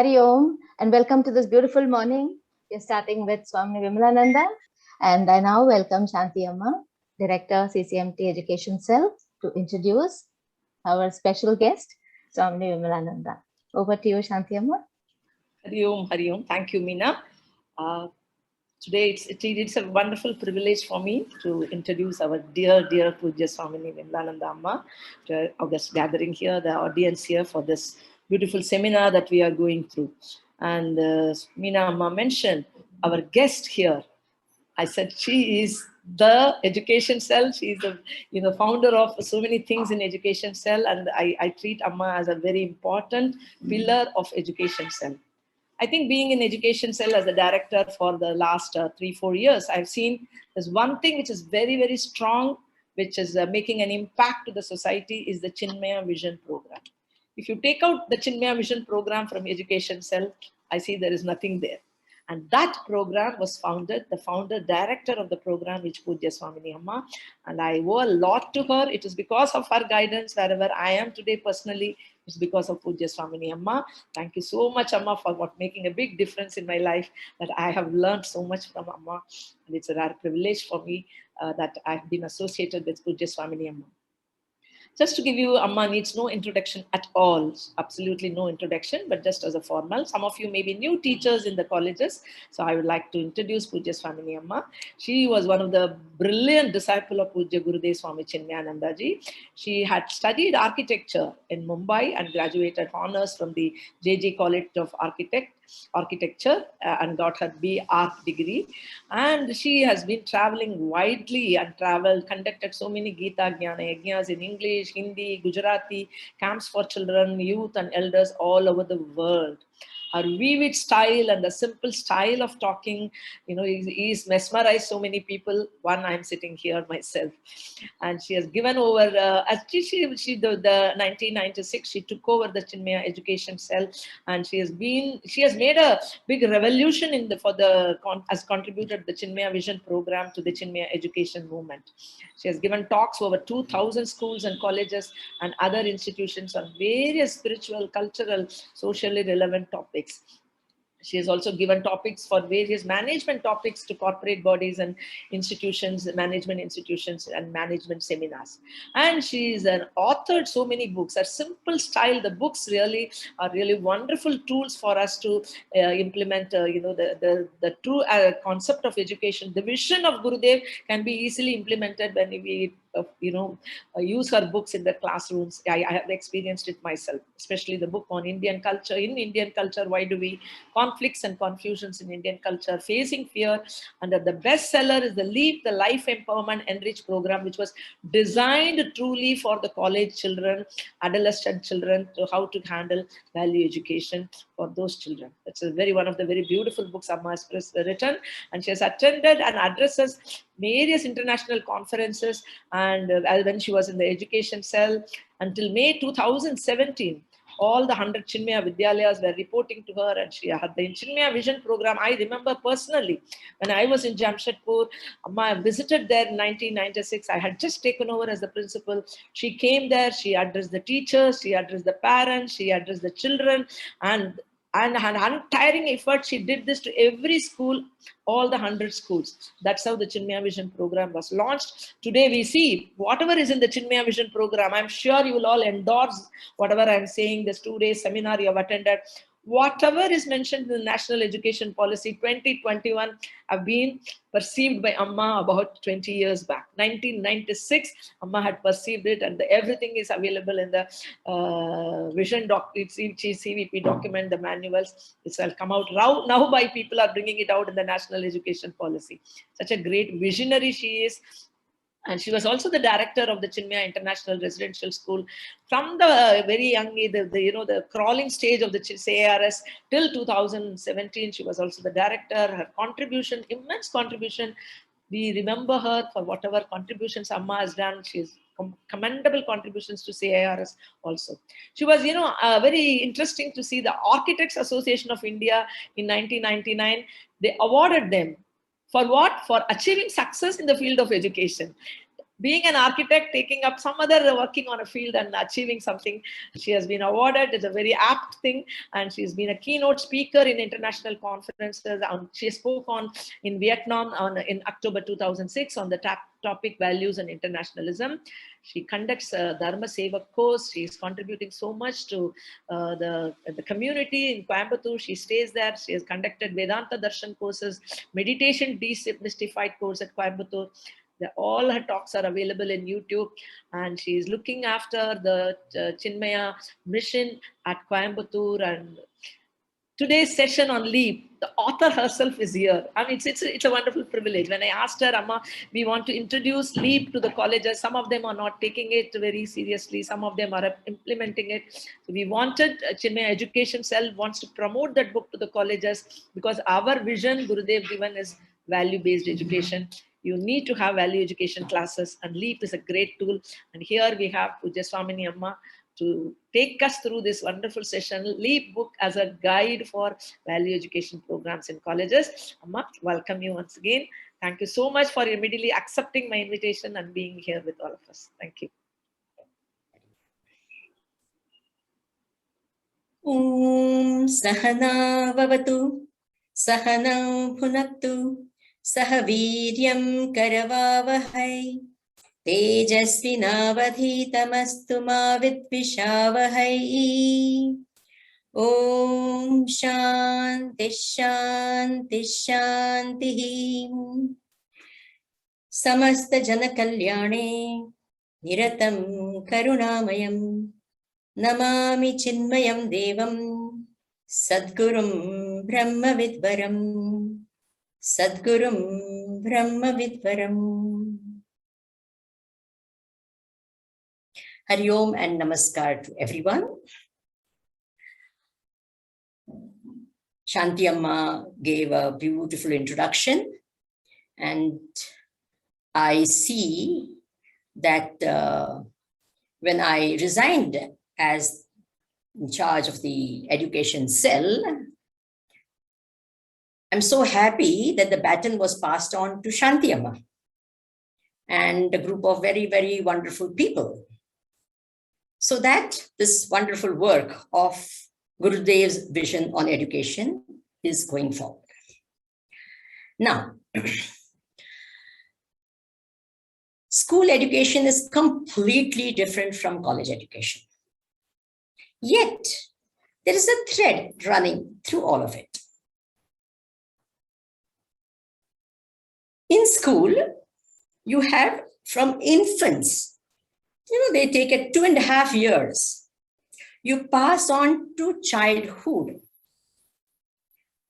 Hari Om, and welcome to this beautiful morning. We're starting with Swamini Vimalananda, and I now welcome Shanti Amma, Director, CCMT Education Cell, to introduce our special guest, Swamini Vimalananda. Over to you, Shanti Amma. Hari Om, Hari Om. Thank you, Meena. Today it's a wonderful privilege for me to introduce our dear Pujya Swamini Vimalananda Amma to our guest gathering here, the audience here for this beautiful seminar that we are going through. And Meena Amma mentioned our guest here. I said she is the education cell. She is the founder of so many things in education cell, and I treat Amma as a very important pillar of education cell. I think being in education cell as a director for the last 3-4 years, I've seen there's one thing which is very, very strong, which is making an impact to the society, is the Chinmaya Vision program. If you take out the Chinmaya Vision program from education cell, I see there is nothing there. And that program was founded, the founder director of the program, which Pujya Swamini Amma, and I owe a lot to her. It is because of her guidance wherever I am today personally. It's because of Pujya Swamini Amma. Thank you so much, Amma, for making a big difference in my life, that I have learned so much from Amma. And it's a rare privilege for me that I've been associated with Pujya Swamini Amma. Just to give you, Amma needs no introduction at all, absolutely no introduction, but just as a formal. Some of you may be new teachers in the colleges, so I would like to introduce Pujya Swamini Amma. She was one of the brilliant disciples of Pujya Gurudev Swami Chinmayananda Ji. She had studied architecture in Mumbai and graduated honors from the JJ College of Architecture and got her B Arch degree. And she has been traveling widely and conducted so many Gita Jnana Yajnas in English, Hindi, Gujarati, camps for children, youth and elders all over the world. Her vivid style and the simple style of talking, he's mesmerized so many people. One, I'm sitting here myself. And she has given over, the 1996, she took over the Chinmaya Education Cell, and she has made a big revolution has contributed the Chinmaya Vision program to the Chinmaya education movement. She has given talks to over 2,000 schools and colleges and other institutions on various spiritual, cultural, socially relevant topics. She has also given topics for various management topics to corporate bodies and institutions, management institutions and management seminars. And she is an authored so many books. Her simple style, the books really are really wonderful tools for us to implement, the true concept of education. The vision of Gurudev can be easily implemented when we use her books in the classrooms. I have experienced it myself, especially the book on Indian culture. In Indian culture, why do we conflicts and confusions in Indian culture, facing fear? And the bestseller is the LEEP, the Life Empowerment Enrich program, which was designed truly for the college children, adolescent children, to how to handle value education for those children. That's one of the very beautiful books Amma has written, and she has attended and addresses various international conferences. And when she was in the education cell until May 2017, all the 100 Chinmaya Vidyalayas were reporting to her, and she had the Chinmaya Vision program. I remember personally when I was in Jamshedpur, Amma visited there in 1996. I had just taken over as the principal. She came there, she addressed the teachers, she addressed the parents, she addressed the children, and an untiring effort. She did this to every school, all the 100 schools. That's how the Chinmaya Vision program was launched. Today we see whatever is in the Chinmaya Vision program. I'm sure you will all endorse whatever I'm saying. This 2-day seminar you have attended. Whatever is mentioned in the National Education Policy 2021 have been perceived by Amma about 20 years back. 1996, Amma had perceived it, and everything is available in the Vision CVP document, the manuals. It will come out now by people are bringing it out in the National Education Policy. Such a great visionary she is. And she was also the director of the Chinmaya International Residential School from the very young age, the crawling stage of the ARS till 2017. She was also the director. Her contribution, immense contribution. We remember her for whatever contributions Amma has done. She's commendable contributions to CARS also. She was, very interesting to see the Architects Association of India in 1999. They awarded them for what? For achieving success in the field of education. being an architect, taking up some other working on a field and achieving something. She has been awarded. It's a very apt thing. And she's been a keynote speaker in international conferences. She spoke in Vietnam in October 2006 on the topic values and internationalism. She conducts a Dharma Seva course. She is contributing so much to the community in Coimbatore. She stays there. She has conducted Vedanta Darshan courses, meditation demystified course at Coimbatore. All her talks are available in YouTube, and she is looking after the Chinmaya mission at Coimbatore. And today's session on LEEP, the author herself is here. I mean, it's a wonderful privilege. When I asked her, Amma, we want to introduce LEEP to the colleges. Some of them are not taking it very seriously. Some of them are implementing it. So we wanted, Chinmaya Education Cell wants to promote that book to the colleges, because our vision, Gurudev given, is value-based education. You need to have value education classes, and LEEP is a great tool. And here we have Pujya Swamini Amma to take us through this wonderful session, LEEP book as a guide for value education programs in colleges. Amma, welcome you once again. Thank you so much for immediately accepting my invitation and being here with all of us. Thank you. Om Sahana Vavatu Sahanam Bhunaktu Sahaviryam Karavavahai Tejasvinavadhitamastu ma vidvishavahai. Om Shanti Shanti Shanti. Samasta Jana Kalyane Niratam Karunamayam Namami Chinmayam Devam Sadgurum Brahma Vidvaram Sadgurum Brahma Vidvaram. Hari Om and Namaskar to everyone. Shanti Amma gave a beautiful introduction, and I see that when I resigned as in charge of the education cell, I'm so happy that the baton was passed on to Shanti Amma and a group of very, very wonderful people, so that this wonderful work of Gurudev's vision on education is going forward. Now, school education is completely different from college education. Yet, there is a thread running through all of it. In school, you have from infants, they take it 2.5 years. You pass on to childhood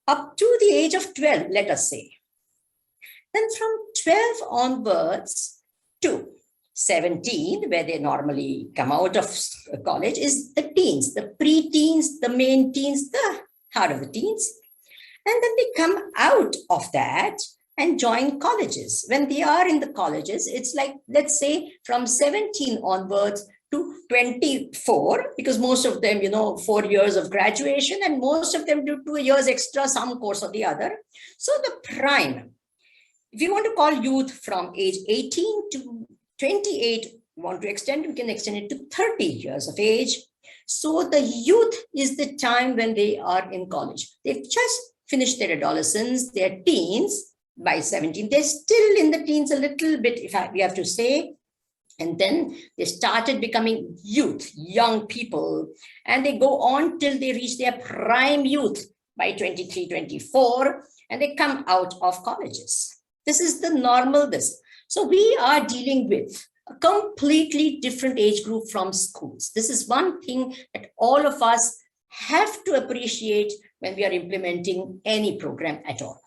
up to the age of 12, let us say. Then from 12 onwards to 17, where they normally come out of college, is the teens, the pre-teens, the main teens, the heart of the teens. And then they come out of that and join colleges. When they are in the colleges, it's like, let's say, from 17 onwards to 24, because most of them, 4 years of graduation, and most of them do 2 years extra, some course or the other. So the prime, if you want to call youth from age 18 to 28, want to extend, we can extend it to 30 years of age. So the youth is the time when they are in college. They've just finished their adolescence, their teens. By 17, they're still in the teens a little bit, we have to say. And then they started becoming youth, young people, and they go on till they reach their prime youth by 23, 24, and they come out of colleges. This is the normal this. So we are dealing with a completely different age group from schools. This is one thing that all of us have to appreciate when we are implementing any program at all.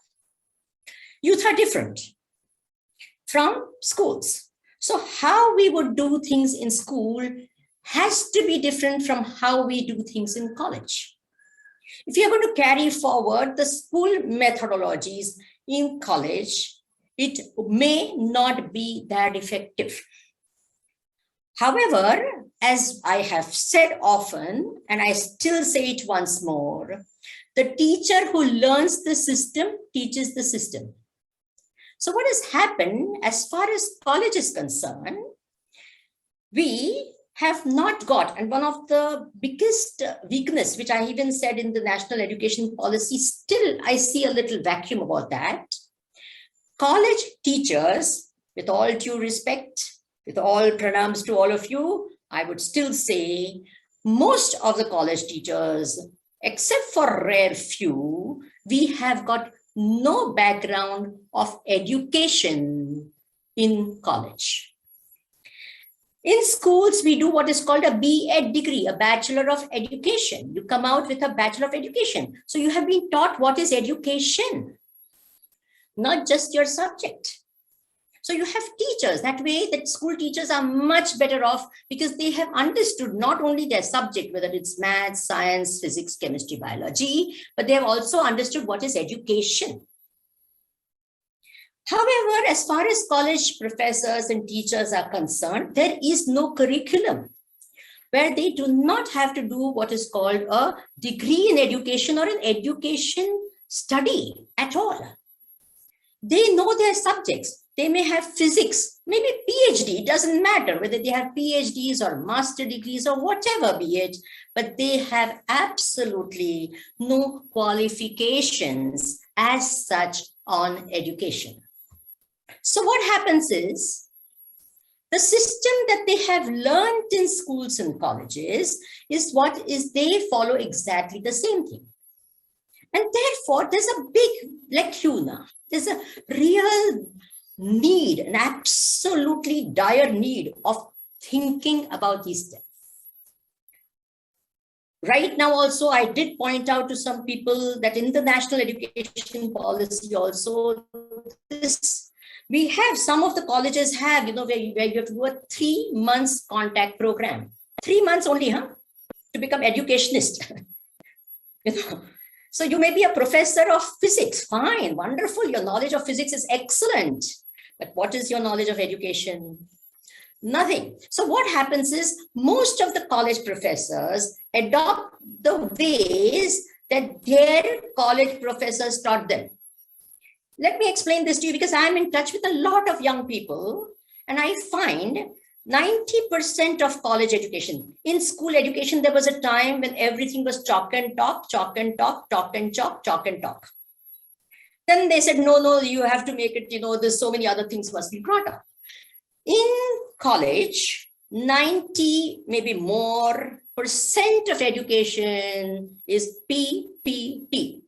Youth are different from schools. So how we would do things in school has to be different from how we do things in college. If you're going to carry forward the school methodologies in college, it may not be that effective. However, as I have said often, and I still say it once more, the teacher who learns the system teaches the system. So what has happened as far as college is concerned, we have not got, and one of the biggest weakness, which I even said in the national education policy, still I see a little vacuum about that. College teachers, with all due respect, with all pranams to all of you, I would still say most of the college teachers, except for rare few, we have got no background of education in college. In schools, we do what is called a B.Ed degree, a Bachelor of Education. You come out with a Bachelor of Education. So you have been taught what is education, not just your subject. So you have teachers. That way, that school teachers are much better off because they have understood not only their subject, whether it's math, science, physics, chemistry, biology, but they have also understood what is education. However, as far as college professors and teachers are concerned, there is no curriculum where they do not have to do what is called a degree in education or an education study at all. They know their subjects. They may have physics, maybe PhD, it doesn't matter whether they have PhDs or master degrees or whatever be it, but they have absolutely no qualifications as such on education. So what happens is, the system that they have learned in schools and colleges is what is they follow exactly the same thing. And therefore, there's a big lacuna. There's a real need, an absolutely dire need of thinking about these things. Right now also, I did point out to some people that in the national education policy also, we have some of the colleges have, where you have to do a 3 months contact program. 3 months only, to become educationist. So you may be a professor of physics, fine, wonderful. Your knowledge of physics is excellent. But what is your knowledge of education? Nothing. So what happens is most of the college professors adopt the ways that their college professors taught them. Let me explain this to you because I'm in touch with a lot of young people and I find 90% of college education, in school education, there was a time when everything was chalk and talk, chalk and talk, talk and chalk, chalk and talk. Then they said, no, you have to make it, there's so many other things must be brought up. In college, 90, maybe more % of education is PPP.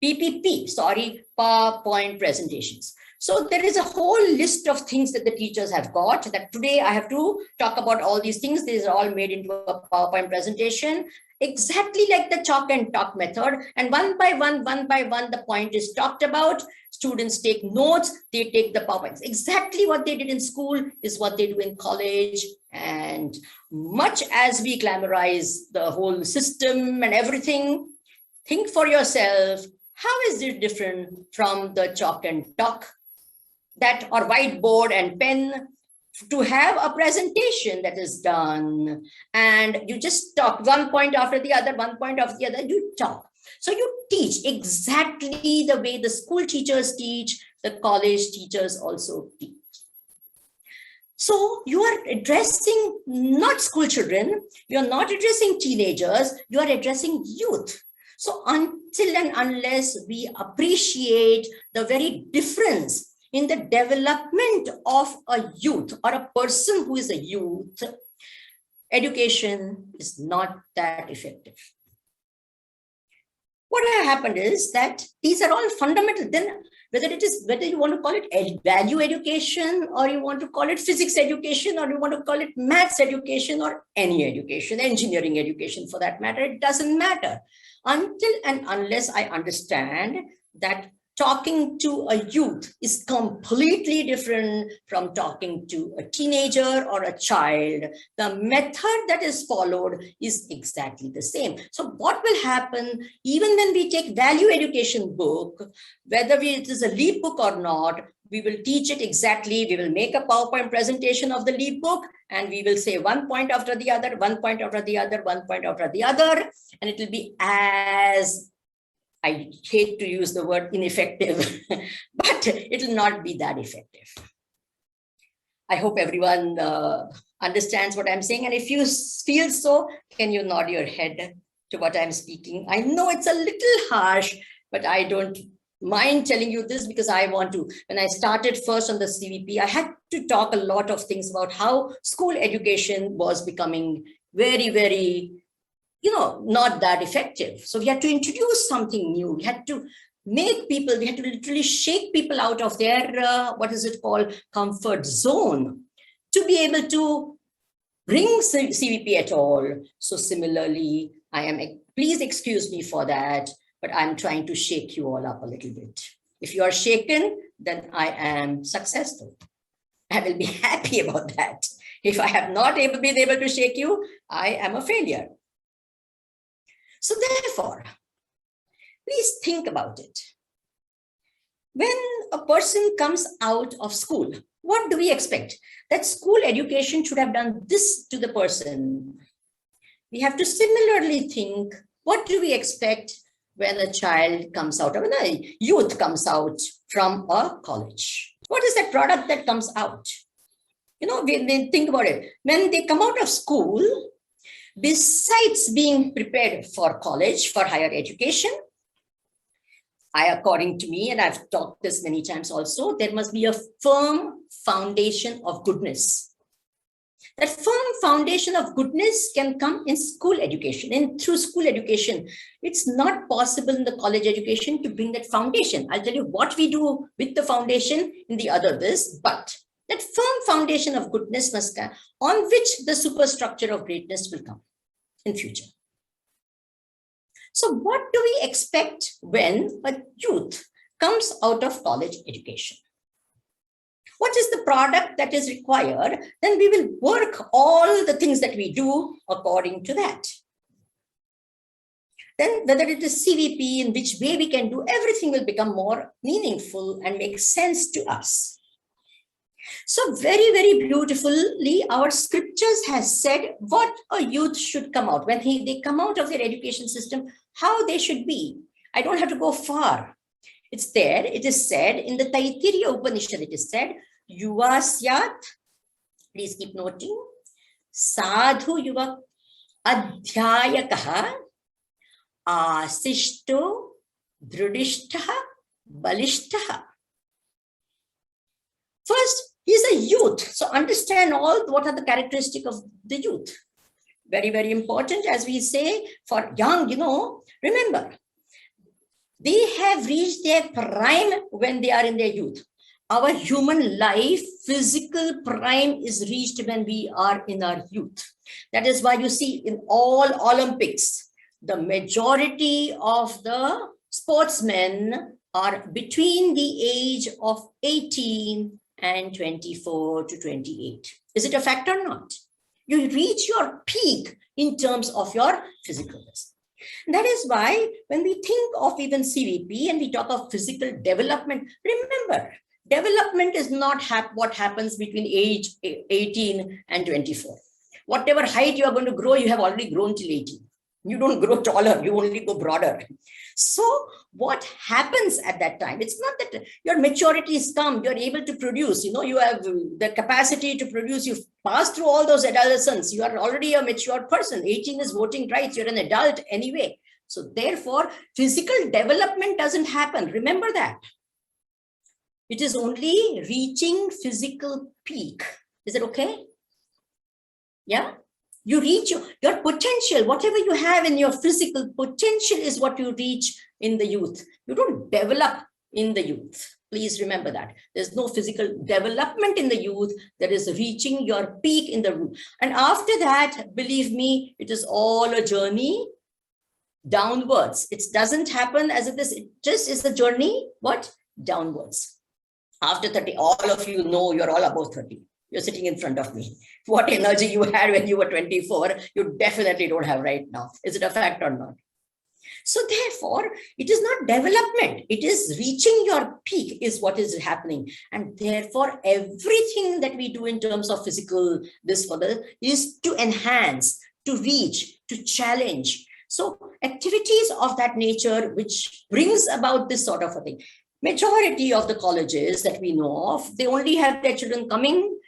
PPP, sorry, PowerPoint presentations. So there is a whole list of things that the teachers have got that today I have to talk about all these things. These are all made into a PowerPoint presentation, exactly like the chalk and talk method. And one by one, the point is talked about. Students take notes, they take the PowerPoints. Exactly what they did in school is what they do in college. And much as we glamorize the whole system and everything, think for yourself, how is it different from the chalk and talk that or whiteboard and pen to have a presentation that is done and you just talk one point after the other, you talk. So you teach exactly the way the school teachers teach, the college teachers also teach. So you are addressing not school children, you're not addressing teenagers, you are addressing youth. So until and unless we appreciate the very difference in the development of a youth or a person who is a youth, education is not that effective. What has happened is that these are all fundamental. Then whether you want to call it value education or you want to call it physics education or you want to call it maths education or any education, engineering education for that matter, it doesn't matter. Until and unless I understand that talking to a youth is completely different from talking to a teenager or a child, the method that is followed is exactly the same. So what will happen, even when we take value education book, whether it is a LEEP book or not, we will teach it exactly. We will make a PowerPoint presentation of the LEEP book and we will say one point after the other, one point after the other, one point after the other, and it will be as I hate to use the word ineffective, but it will not be that effective. I hope everyone understands what I'm saying. And if you feel so, can you nod your head to what I'm speaking? I know it's a little harsh, but I don't mind telling you this because I want to. When I started first on the CVP, I had to talk a lot of things about how school education was becoming very, very, not that effective. So we had to introduce something new. We had to make people, we had to literally shake people out of their, comfort zone to be able to bring CVP at all. So similarly, please excuse me for that, but I'm trying to shake you all up a little bit. If you are shaken, then I am successful. I will be happy about that. If I have not been able to shake you, I am a failure. So therefore, please think about it. When a person comes out of school, what do we expect? That school education should have done this to the person. We have to similarly think, what do we expect when a child comes out, when a youth comes out from a college? What is that product that comes out? We think about it. When they come out of school, besides being prepared for college, for higher education, according to me, and I've talked this many times also, there must be a firm foundation of goodness. That firm foundation of goodness can come in school education. And through school education, it's not possible in the college education to bring that foundation. I'll tell you what we do with the foundation in the other this, but that firm foundation of goodness must come, on which the superstructure of greatness will come in future. So what do we expect when a youth comes out of college education? What is the product that is required? Then we will work all the things that we do according to that. Then whether it is CVP, in which way we can do, everything will become more meaningful and make sense to us. So very, very beautifully, our scriptures has said what a youth should come out. When they come out of their education system, how they should be. I don't have to go far. It's there. It is said in the Taittiriya Upanishad, it is said, Yuva Syat, please keep noting, Sadhu Yuva Adhyayakaha, Asishto, Dhrudishtaha, Balishtaha. First, he's a youth. So understand what are the characteristics of the youth. Very, very important, as we say, for young, remember, they have reached their prime when they are in their youth. Our human life, physical prime is reached when we are in our youth. That is why you see in all Olympics, the majority of the sportsmen are between the age of 18 and 24 to 28. Is it a fact or not? You reach your peak in terms of your physicalness. That is why when we think of even CVP and we talk of physical development, remember, development is not what happens between age 18 and 24. Whatever height you are going to grow, you have already grown till 18. You don't grow taller, you only go broader. So what happens at that time? It's not that your maturity has come, you're able to produce, you have the capacity to produce, you've passed through all those adolescence, you are already a mature person, 18 is voting rights, you're an adult anyway. So therefore, physical development doesn't happen. Remember that. It is only reaching physical peak. Is it okay? Yeah? You reach your potential, whatever you have in your physical potential is what you reach in the youth. You don't develop in the youth. Please remember that. There's no physical development in the youth. There is reaching your peak in the youth. And after that, believe me, it is all a journey downwards. It doesn't happen as it is. It just is a journey, what? Downwards. After 30, all of you know you're all above 30. You're sitting in front of me. What energy you had when you were 24, you definitely don't have right now. Is it a fact or not? So therefore, it is not development. It is reaching your peak is what is happening. And therefore, everything that we do in terms of physical, is to enhance, to reach, to challenge, So activities of that nature, which brings about this sort of a thing. Majority of the colleges that we know of, they only have their children coming,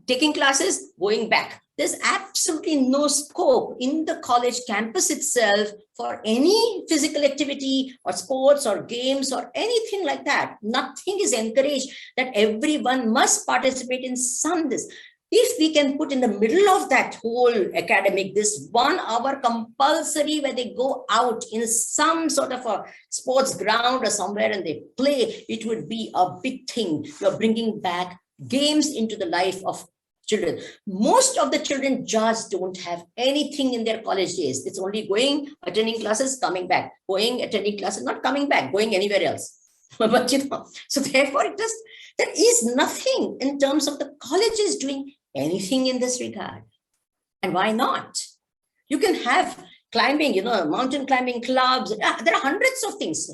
taking classes, going back. There's absolutely no scope in the college campus itself for any physical activity or sports or games or anything like that. Nothing is encouraged that everyone must participate in some this. If we can put in the middle of that whole academic, this 1 hour compulsory where they go out in some sort of a sports ground or somewhere and they play, it would be a big thing. You're bringing back games into the life of children. Most of the children just don't have anything in their college days. It's only going, attending classes, coming back, going, attending classes, not coming back, going anywhere else. But so therefore there is nothing in terms of the colleges doing anything in this regard. And why not? You can have climbing, mountain climbing clubs. There are hundreds of things.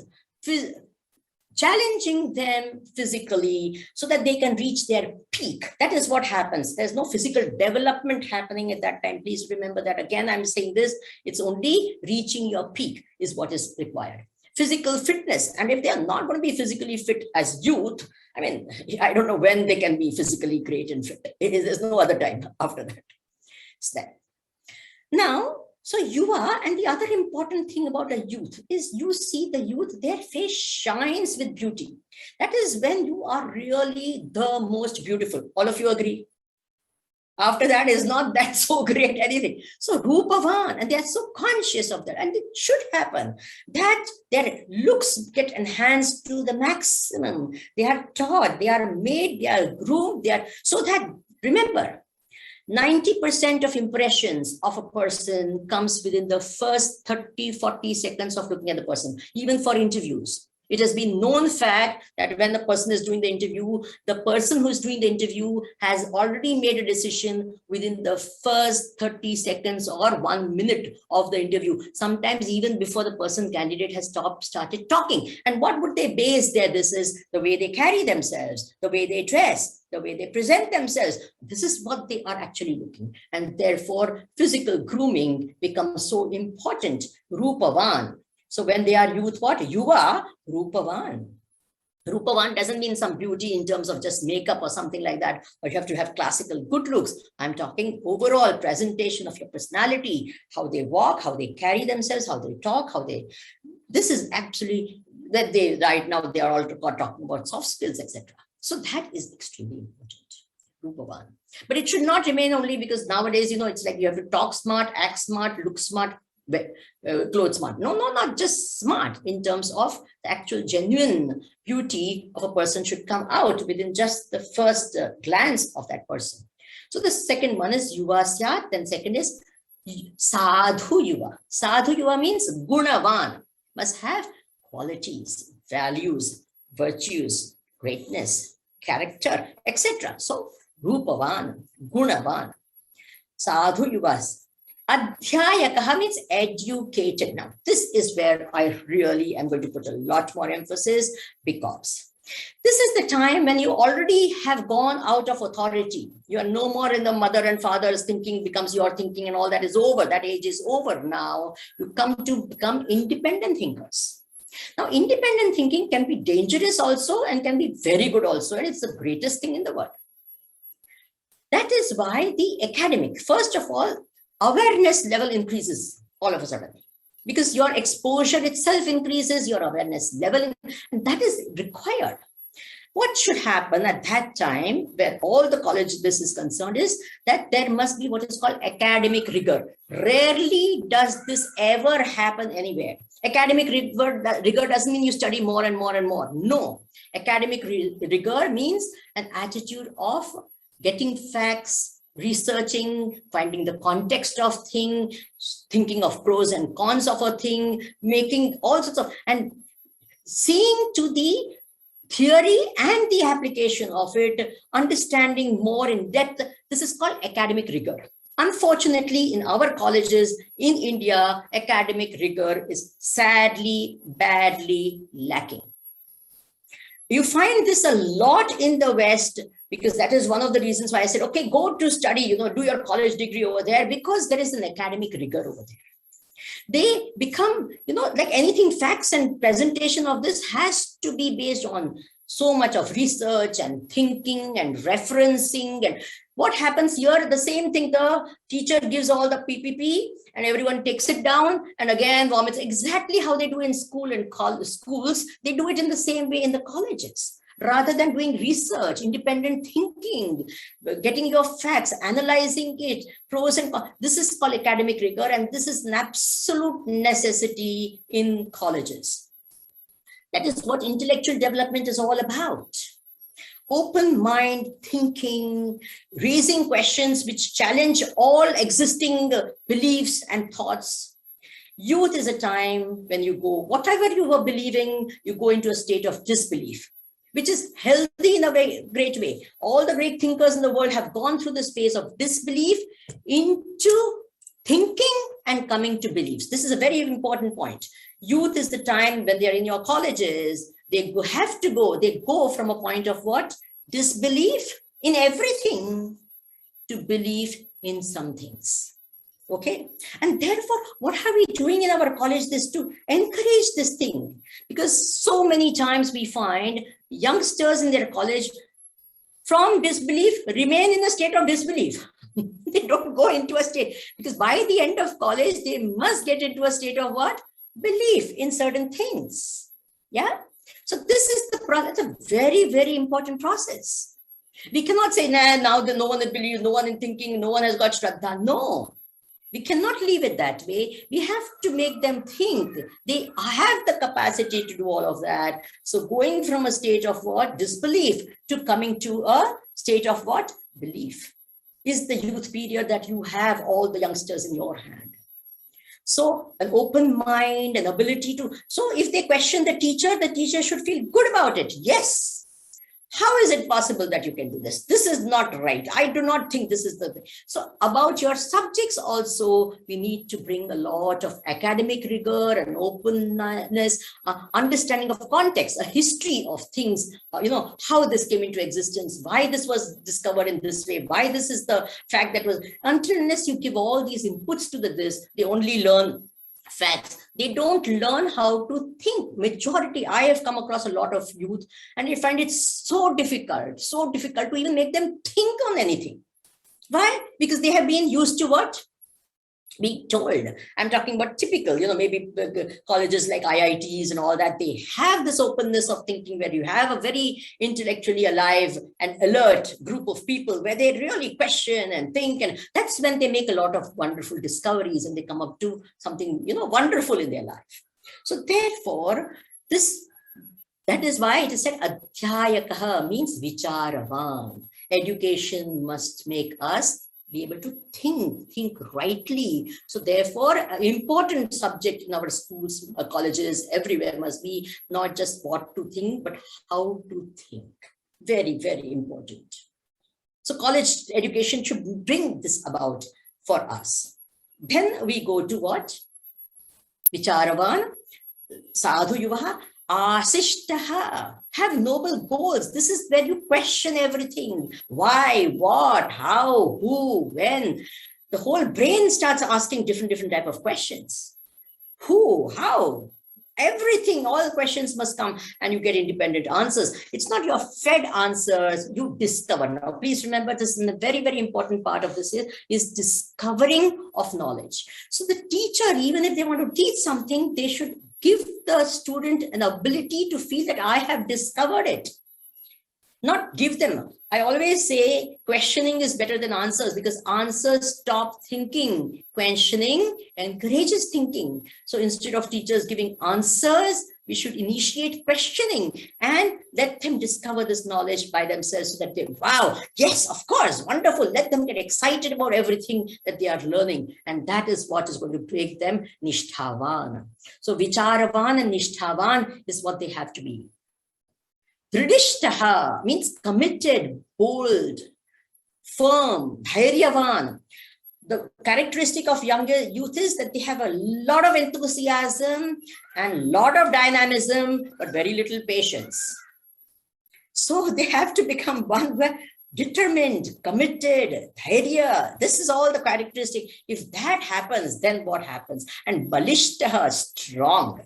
Challenging them physically so that they can reach their peak. That is what happens. There's no physical development happening at that time. Please remember that. Again, I'm saying this, it's only reaching your peak is what is required. Physical fitness. And if they are not going to be physically fit as youth, I mean, I don't know when they can be physically great and fit. There's no other time after that. It's that. Now, so you are, and the other important thing about a youth is you see the youth, their face shines with beauty. That is when you are really the most beautiful. All of you agree? After that is not that so great anything. So Rupavan, and they are so conscious of that. And it should happen that their looks get enhanced to the maximum. They are taught, they are made, they are groomed, so that, remember, 90% of impressions of a person comes within the first 30, 40 seconds of looking at the person, even for interviews. It has been known fact that when the person is doing the interview, the person who is doing the interview has already made a decision within the first 30 seconds or 1 minute of the interview. Sometimes even before the person candidate has started talking. And what would they base their this is the way they carry themselves, the way they dress, the way they present themselves. This is what they are actually looking. And therefore, physical grooming becomes so important. Rupavan. So when they are youth, what? Yuva, Rupavan. Rupavan doesn't mean some beauty in terms of just makeup or something like that, or you have to have classical good looks. I'm talking overall presentation of your personality, how they walk, how they carry themselves, how they talk, this is actually, that they, right now, they are all talking about soft skills, etc. So that is extremely important, Rupavan. But it should not remain only because nowadays, it's like you have to talk smart, act smart, look smart, clothes smart. No, not just smart in terms of the actual genuine beauty of a person should come out within just the first glance of that person. So the second one is Yuva Syat, then second is Sadhu Yuva. Sadhu Yuva means Gunavan, must have qualities, values, virtues, greatness, character, etc. So Rupavan, Gunavan, Sadhu Yuvas. Adhyayakaha means educated. Now, this is where I really am going to put a lot more emphasis, because this is the time when you already have gone out of authority. You are no more in the mother and father's thinking becomes your thinking, and all that is over. That age is over now. You come to become independent thinkers. Now, independent thinking can be dangerous also and can be very good also. And it's the greatest thing in the world. That is why the academic, first of all, awareness level increases all of a sudden, because your exposure itself increases, your awareness level, and that is required. What should happen at that time, where all the college this is concerned, is that there must be what is called academic rigor. Rarely does this ever happen anywhere. Academic rigor doesn't mean you study more and more and more. No, academic rigor means an attitude of getting facts, researching, finding the context of thing, thinking of pros and cons of a thing, making all sorts of, and seeing to the theory and the application of it, understanding more in depth. This is called academic rigor. Unfortunately, in our colleges in India, academic rigor is sadly, badly lacking. You find this a lot in the West, because that is one of the reasons why I said, okay, go to study, do your college degree over there, because there is an academic rigor over there. They become, like anything, facts and presentation of this has to be based on so much of research and thinking and referencing. And what happens here, the same thing, the teacher gives all the PPP and everyone takes it down and again vomits. Exactly how they do in school and schools, they do it in the same way in the colleges. Rather than doing research, independent thinking, getting your facts, analyzing it, pros and cons. This is called academic rigor, and this is an absolute necessity in colleges. That is what intellectual development is all about. Open mind thinking, raising questions which challenge all existing beliefs and thoughts. Youth is a time when you go, whatever you were believing, you go into a state of disbelief, which is healthy in a very great way. All the great thinkers in the world have gone through this phase of disbelief into thinking and coming to beliefs. This is a very important point. Youth is the time when they're in your colleges, they go from a point of what? Disbelief in everything to belief in some things. Okay. And therefore, what are we doing in our college? This to encourage this thing, because so many times we find youngsters in their college from disbelief remain in a state of disbelief. They don't go into a state, because by the end of college, they must get into a state of what? Belief in certain things. Yeah. So this is the process, a very, very important process. We cannot say, nah, now no one believes, no one is thinking, no one has got Shraddha. No. We cannot leave it that way. We have to make them think. They have the capacity to do all of that. So going from a state of what? Disbelief to coming to a state of what? Belief is the youth period that you have all the youngsters in your hand. So an open mind, an ability to, so if they question the teacher should feel good about it. Yes. How is it possible that you can do this? This is not right. I do not think this is the thing. So about your subjects also, we need to bring a lot of academic rigor and openness, understanding of context, a history of things, how this came into existence, why this was discovered in this way, why this is the fact that was, unless you give all these inputs to this, they only learn facts. They don't learn how to think. Majority, I have come across a lot of youth and I find it so difficult to even make them think on anything. Why? Because they have been used to what? Being told. I'm talking about typical, maybe colleges like IITs and all that, they have this openness of thinking where you have a very intellectually alive and alert group of people where they really question and think. And that's when they make a lot of wonderful discoveries and they come up to something, wonderful in their life. So therefore, that is why it is said, Adhyayakaha means Vicharavan. Education must make us be able to think rightly. So therefore, an important subject in our schools, colleges, everywhere must be not just what to think, but how to think. Very, very important. So college education should bring this about for us. Then we go to what? Vicharavan, Sadhu Yuvaha, Asishtaha, have noble goals. This is where you question everything. Why, what, how, who, when. The whole brain starts asking different type of questions. Who, how, everything, all questions must come and you get independent answers. It's not your fed answers, you discover. Now, please remember this is a very, very important part of this is discovering of knowledge. So the teacher, even if they want to teach something, they should give the student an ability to feel that I have discovered it. Not give them. I always say questioning is better than answers because answers stop thinking. Questioning encourages thinking. So instead of teachers giving answers, we should initiate questioning and let them discover this knowledge by themselves so that they, wow, yes, of course, wonderful. Let them get excited about everything that they are learning. And that is what is going to make them nishthavan. So vicharavan and nishthavan is what they have to be. Dridishtaha means committed, bold, firm, dhairyavan. The characteristic of younger youth is that they have a lot of enthusiasm and a lot of dynamism, but very little patience. So they have to become one where determined, committed, dhairya. This is all the characteristic. If that happens, then what happens? And balishtaha, strong.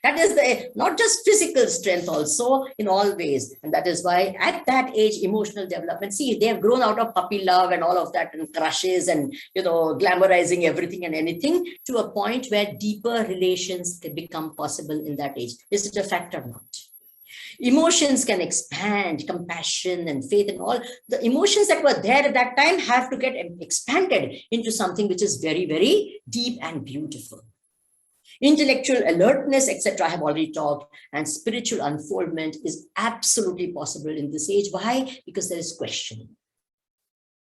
That is the not just physical strength, also in all ways. And that is why at that age, emotional development, see, they have grown out of puppy love and all of that and crushes and, glamorizing everything and anything to a point where deeper relations can become possible in that age. Is it a fact or not? Emotions can expand, compassion and faith and all. The emotions that were there at that time have to get expanded into something which is very, very deep and beautiful. Intellectual alertness, etc., I have already talked, and spiritual unfoldment is absolutely possible in this age. Why? Because there is question.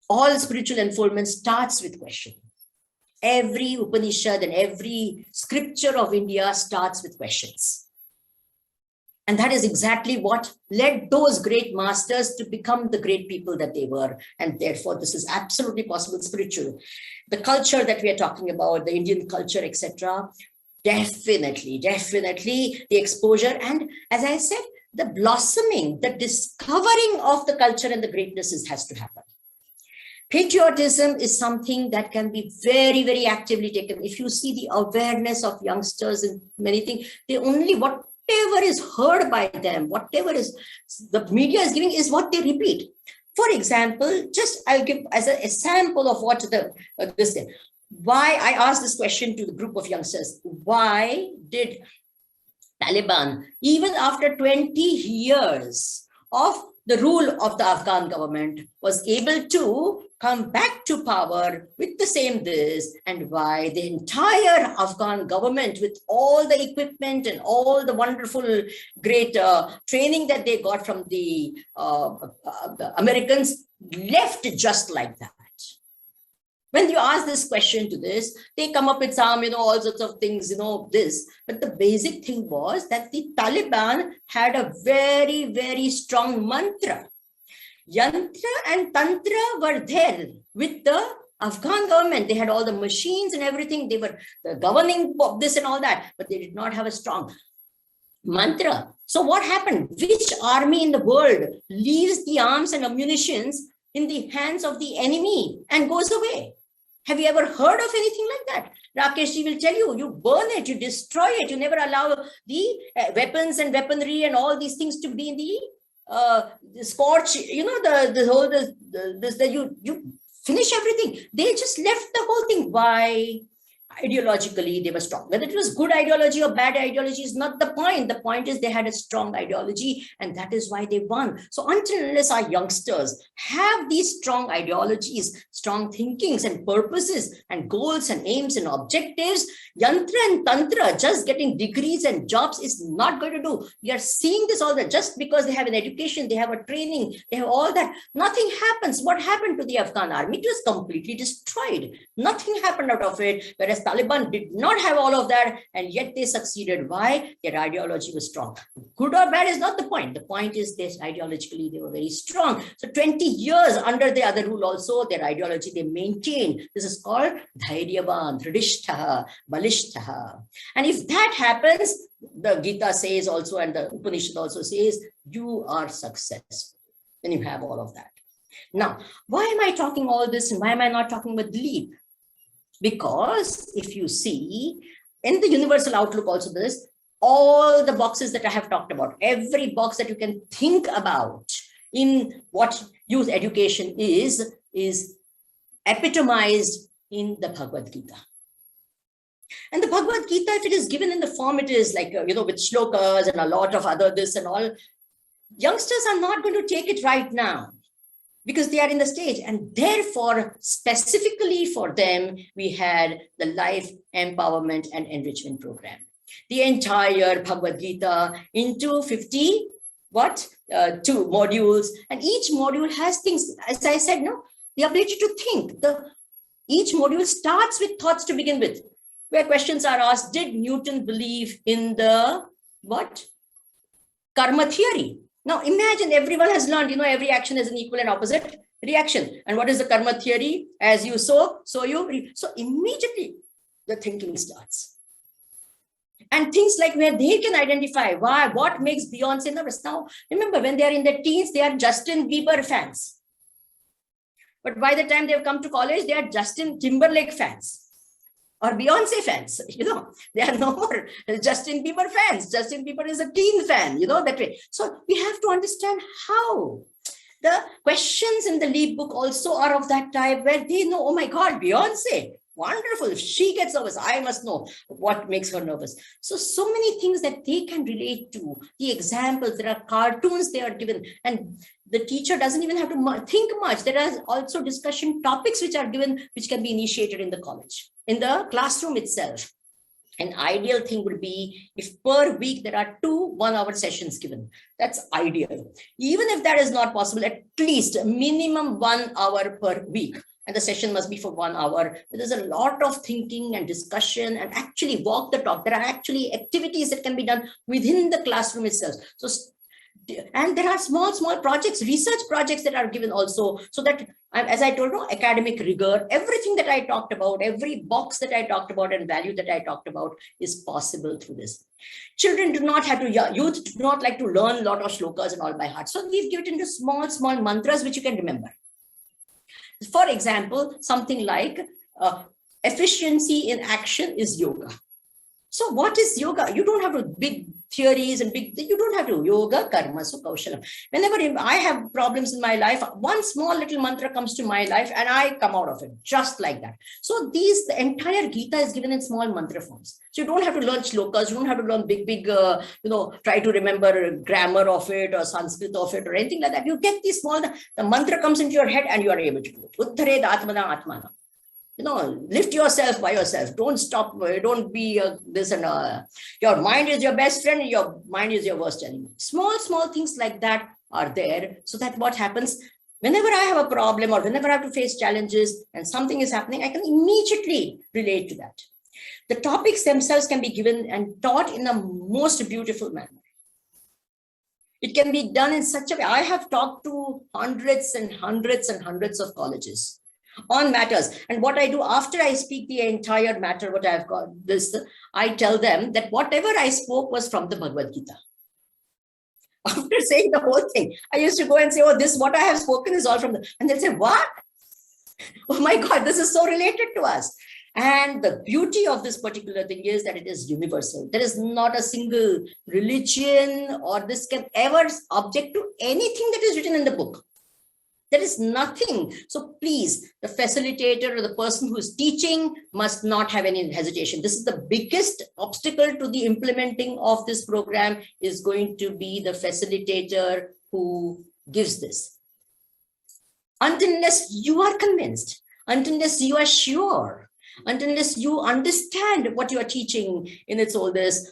All spiritual unfoldment starts with question. Every Upanishad and every scripture of India starts with questions. And that is exactly what led those great masters to become the great people that they were. And therefore, this is absolutely possible spiritual. The culture that we are talking about, the Indian culture, etc., definitely the exposure. And as I said, the blossoming, the discovering of the culture and the greatnesses has to happen. Patriotism is something that can be very, very actively taken. If you see the awareness of youngsters in many things, they only, whatever is heard by them, whatever is the media is giving is what they repeat. For example, just I'll give as a sample of what this thing. Why I asked this question to the group of youngsters. Why did Taliban, even after 20 years of the rule of the Afghan government, was able to come back to power with the same this, and why the entire Afghan government, with all the equipment and all the wonderful great training that they got from the Americans, left just like that? When you ask this question to this, they come up with some, all sorts of things, this. But the basic thing was that the Taliban had a very, very strong mantra. Yantra and Tantra were there with the Afghan government. They had all the machines and everything. They were governing this and all that, but they did not have a strong mantra. So what happened? Which army in the world leaves the arms and ammunitions in the hands of the enemy and goes away? Have you ever heard of anything like that? Rakesh ji will tell you, you burn it, you destroy it, you never allow the weapons and weaponry and all these things to be in the scorch, you finish everything. They just left the whole thing. Why? Ideologically, they were strong. Whether it was good ideology or bad ideology is not the point. The point is they had a strong ideology, and that is why they won. So until unless our youngsters have these strong ideologies, strong thinkings and purposes and goals and aims and objectives, yantra and tantra, just getting degrees and jobs is not going to do. We are seeing this all that just because they have an education, they have a training, they have all that. Nothing happens. What happened to the Afghan army? It was completely destroyed. Nothing happened out of it. Whereas Taliban did not have all of that, and yet they succeeded. Why? Their ideology was strong. Good or bad is not the point. The point is this: ideologically, they were very strong. So 20 years under the other rule also, their ideology they maintained. This is called dhairyavan, dridishtaha, balishtaha. And if that happens, the Gita says also, and the Upanishad also says, you are successful. Then you have all of that. Now, why am I talking all this, and why am I not talking about LEEP? Because if you see in the universal outlook also this, all the boxes that I have talked about, every box that you can think about in what youth education is epitomized in the Bhagavad Gita. And the Bhagavad Gita, if it is given in the form it is, like, with shlokas and a lot of other this and all, youngsters are not going to take it right now, because they are in the stage. And therefore, specifically for them, we had the Life Empowerment and Enrichment Program. The entire Bhagavad Gita into 2 modules. And each module has things, as I said, the ability to think. Each module starts with thoughts to begin with, where questions are asked. Did Newton believe in the karma theory? Now imagine everyone has learned, every action has an equal and opposite reaction. And what is the karma theory? As you sow, so you reap. So immediately the thinking starts. And things like where they can identify what makes Beyonce nervous. Now, remember, when they are in their teens, they are Justin Bieber fans. But by the time they've come to college, they are Justin Timberlake fans or Beyonce fans. They are no more Justin Bieber fans. Justin Bieber is a teen fan, that way. So we have to understand how. The questions in the LEEP book also are of that type where they know, oh my God, Beyonce, wonderful. If she gets nervous, I must know what makes her nervous. So many things that they can relate to. The examples, there are cartoons they are given, and the teacher doesn't even have to think much. There are also discussion topics which are given, which can be initiated in the college, in the classroom itself. An ideal thing would be if per week there are 2 1-hour sessions given. That's ideal. Even if that is not possible, at least a minimum 1 hour per week. And the session must be for 1 hour. There's a lot of thinking and discussion and actually walk the talk. There are actually activities that can be done within the classroom itself. And there are small projects, research projects that are given also, so that, as I told you, academic rigor, everything that I talked about, every box that I talked about and value that I talked about is possible through this. Children do not have to, youth do not like to learn a lot of shlokas and all by heart. So we've given into small mantras which you can remember. For example, something like efficiency in action is yoga. So what is yoga? You don't have to big theories and you don't have to yoga, karma, so kaushalam. Whenever I have problems in my life, one small little mantra comes to my life and I come out of it just like that. So the entire Gita is given in small mantra forms. So you don't have to learn shlokas, you don't have to learn big, try to remember grammar of it or Sanskrit of it or anything like that. You get these small, the mantra comes into your head and you are able to do it. Uddhared atmana atmana. Lift yourself by yourself. Don't stop. Don't be this and your mind is your best friend. Your mind is your worst enemy. Small things like that are there. So that what happens whenever I have a problem or whenever I have to face challenges and something is happening, I can immediately relate to that. The topics themselves can be given and taught in a most beautiful manner. It can be done in such a way. I have talked to hundreds and hundreds and hundreds of colleges on matters. And what I do after I speak the entire matter, what I've got this, I tell them that whatever I spoke was from the Bhagavad Gita. After saying the whole thing, I used to go and say, oh, this, what I have spoken is all from the, and they'll say, what? Oh my God, this is so related to us. And the beauty of this particular thing is that it is universal. There is not a single religion or this can ever object to anything that is written in the book. There is nothing. So please, the facilitator or the person who is teaching must not have any hesitation. This is the biggest obstacle to the implementing of this program is going to be the facilitator who gives this. Unless you are convinced, unless you are sure, unless you understand what you are teaching in its all this,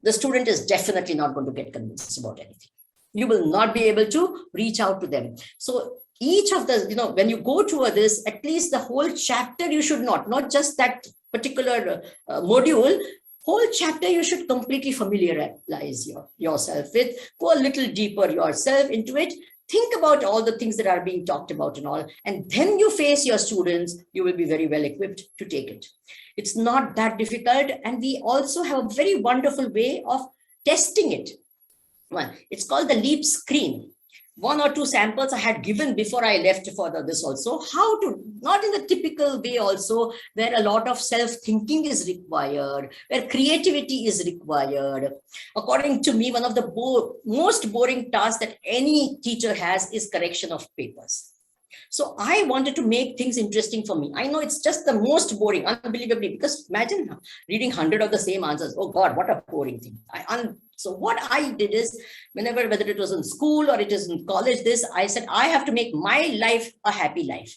the student is definitely not going to get convinced about anything. You will not be able to reach out to them. So each of the, when you go to this, at least the whole chapter, you should not just that particular module, whole chapter you should completely familiarize yourself with, go a little deeper yourself into it, think about all the things that are being talked about and all, and then you face your students, you will be very well equipped to take it. It's not that difficult. And we also have a very wonderful way of testing it. It's called the LEEP screen. 1 or 2 samples I had given before I left for this also, how to, not in the typical way also, where a lot of self-thinking is required, where creativity is required. According to me, one of the most boring tasks that any teacher has is correction of papers. So I wanted to make things interesting for me. I know it's just the most boring, unbelievably, because imagine reading 100 of the same answers. Oh God, what a boring thing. So what I did is, whether it was in school or it is in college, I said, I have to make my life a happy life.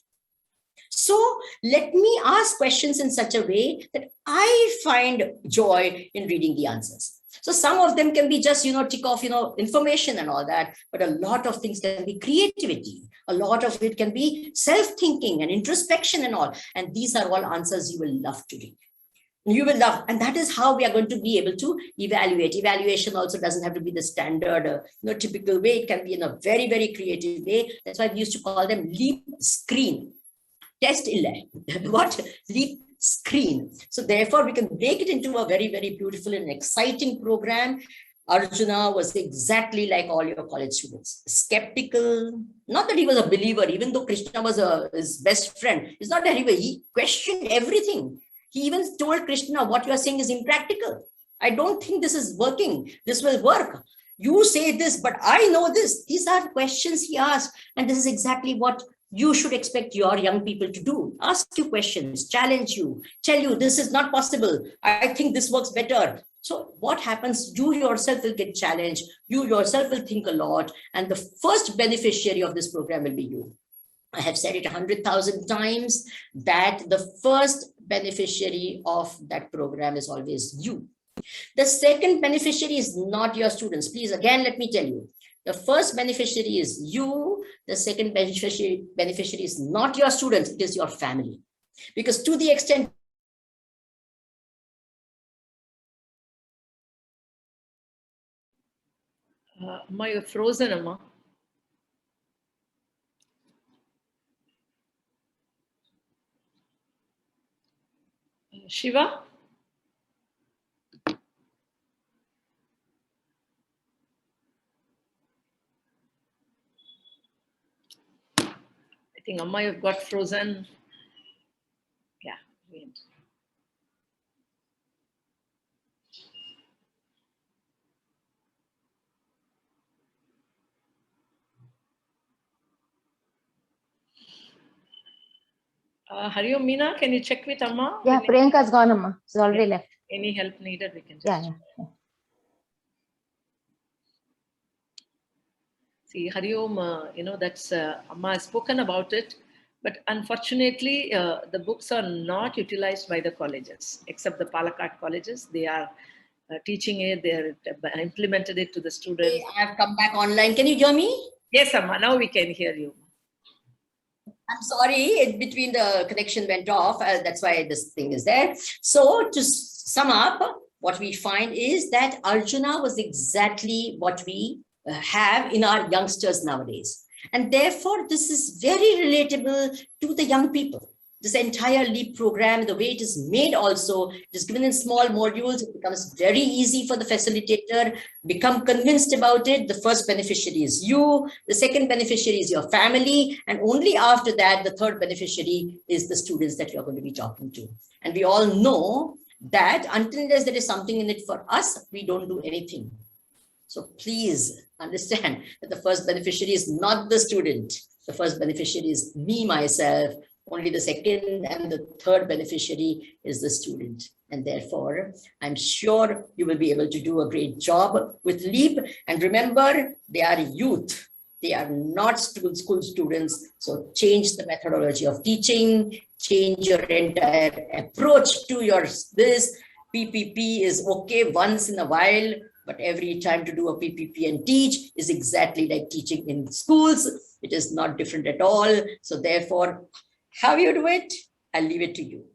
So let me ask questions in such a way that I find joy in reading the answers. So some of them can be just, tick off, information and all that, but a lot of things can be creativity. A lot of it can be self-thinking and introspection and all. And these are all answers you will love to read. You will love, and that is how we are going to be able to evaluate. Evaluation also doesn't have to be the standard, typical way. It can be in a very, very creative way. That's why we used to call them LEEP screen. Test what? LEEP screen. So therefore, we can make it into a very, very beautiful and exciting program. Arjuna was exactly like all your college students, skeptical. Not that he was a believer, even though Krishna was his best friend. It's not that he questioned everything. He even told Krishna, what you are saying is impractical. I don't think this is working. This will work. You say this, but I know this. These are questions he asked. And this is exactly what you should expect your young people to do. Ask you questions, challenge you, tell you this is not possible. I think this works better. So what happens? You yourself will get challenged. You yourself will think a lot. And the first beneficiary of this program will be you. I have said it 100,000 times that the first beneficiary of that program is always you. The second beneficiary is not your students. Please, again, let me tell you. The first beneficiary is you. The second beneficiary is not your students. It is your family. Because to the extent Amma, you're frozen, Amma. Shiva? I think Amma, you've got frozen. Yeah, brilliant. Hariom, Meena, can you check with Amma? Yeah, Priyanka's gone, Amma. She's already left. Any help needed, we can just... Yeah. See, Hariom, that's Amma has spoken about it, but unfortunately, the books are not utilized by the colleges, except the Palakkad colleges. They are teaching it, they are implemented it to the students. I have come back online. Can you hear me? Yes, Amma, now we can hear you. I'm sorry, in between the connection went off. That's why this thing is there. So to sum up, what we find is that Arjuna was exactly what we have in our youngsters nowadays. And therefore, this is very relatable to the young people. This entire LEEP program, the way it is made also, it is given in small modules. It becomes very easy for the facilitator. Become convinced about it. The first beneficiary is you. The second beneficiary is your family. And only after that, the third beneficiary is the students that you're going to be talking to. And we all know that until there is something in it for us, we don't do anything. So please understand that the first beneficiary is not the student. The first beneficiary is me, myself. Only the second and the third beneficiary is the student. And therefore, I'm sure you will be able to do a great job with LEEP. And remember, they are youth. They are not school students. So change the methodology of teaching, change your entire approach to your this. PPP is okay once in a while, but every time to do a PPP and teach is exactly like teaching in schools. It is not different at all. So therefore, how you do it, I'll leave it to you,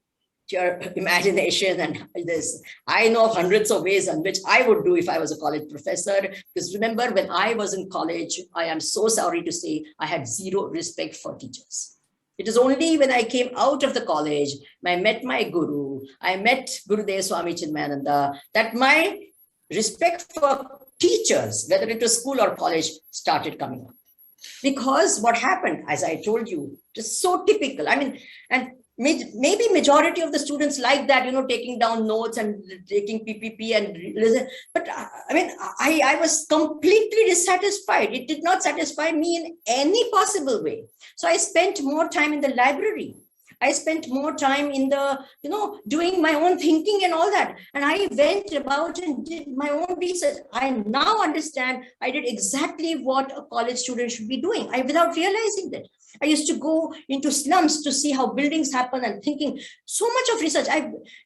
to your imagination and this. I know hundreds of ways in which I would do if I was a college professor. Because remember, when I was in college, I am so sorry to say, I had zero respect for teachers. It is only when I came out of the college, I met my guru, I met Gurudev Swami Chinmaya, that my respect for teachers, whether it was school or college, started coming up. Because what happened, as I told you, just so typical. I mean, and maybe majority of the students like that, taking down notes and taking PPP and listen. But I mean, I was completely dissatisfied. It did not satisfy me in any possible way. So I spent more time in the library. I spent more time in the, doing my own thinking and all that. And I went about and did my own research. I now understand I did exactly what a college student should be doing. Without realizing that. I used to go into slums to see how buildings happen and thinking so much of research.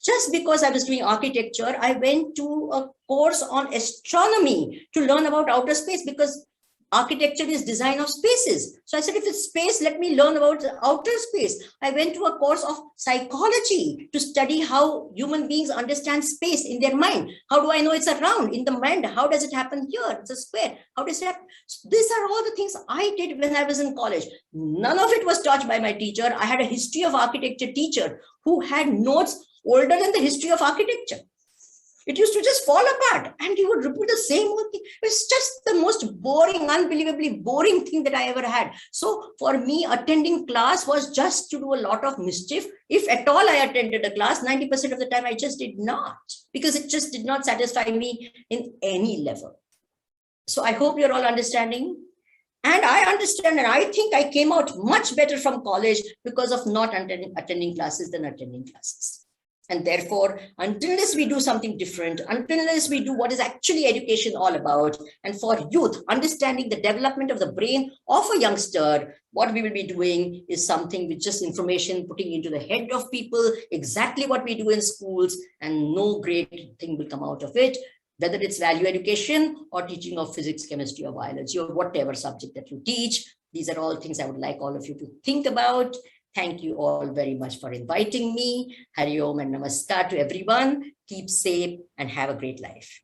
Just because I was doing architecture, I went to a course on astronomy to learn about outer space, because architecture is design of spaces. So I said, if it's space, let me learn about outer space. I went to a course of psychology to study how human beings understand space in their mind. How do I know it's a round in the mind? How does it happen here? It's a square. How does it happen? So these are all the things I did when I was in college. None of it was taught by my teacher. I had a history of architecture teacher who had notes older than the history of architecture. It used to just fall apart and you would repeat the same old thing. It's just the most boring, unbelievably boring thing that I ever had. So for me, attending class was just to do a lot of mischief. If at all I attended a class, 90% of the time I just did not, because it just did not satisfy me in any level. So I hope you're all understanding. And I understand, and I think I came out much better from college because of not attending classes than attending classes. And therefore, unless we do something different, unless we do what is actually education all about, and for youth, understanding the development of the brain of a youngster, what we will be doing is something with just information putting into the head of people, exactly what we do in schools, and no great thing will come out of it, whether it's value education or teaching of physics, chemistry, or biology, or whatever subject that you teach. These are all things I would like all of you to think about. Thank you all very much for inviting me. Hari Om and Namaskar to everyone. Keep safe and have a great life.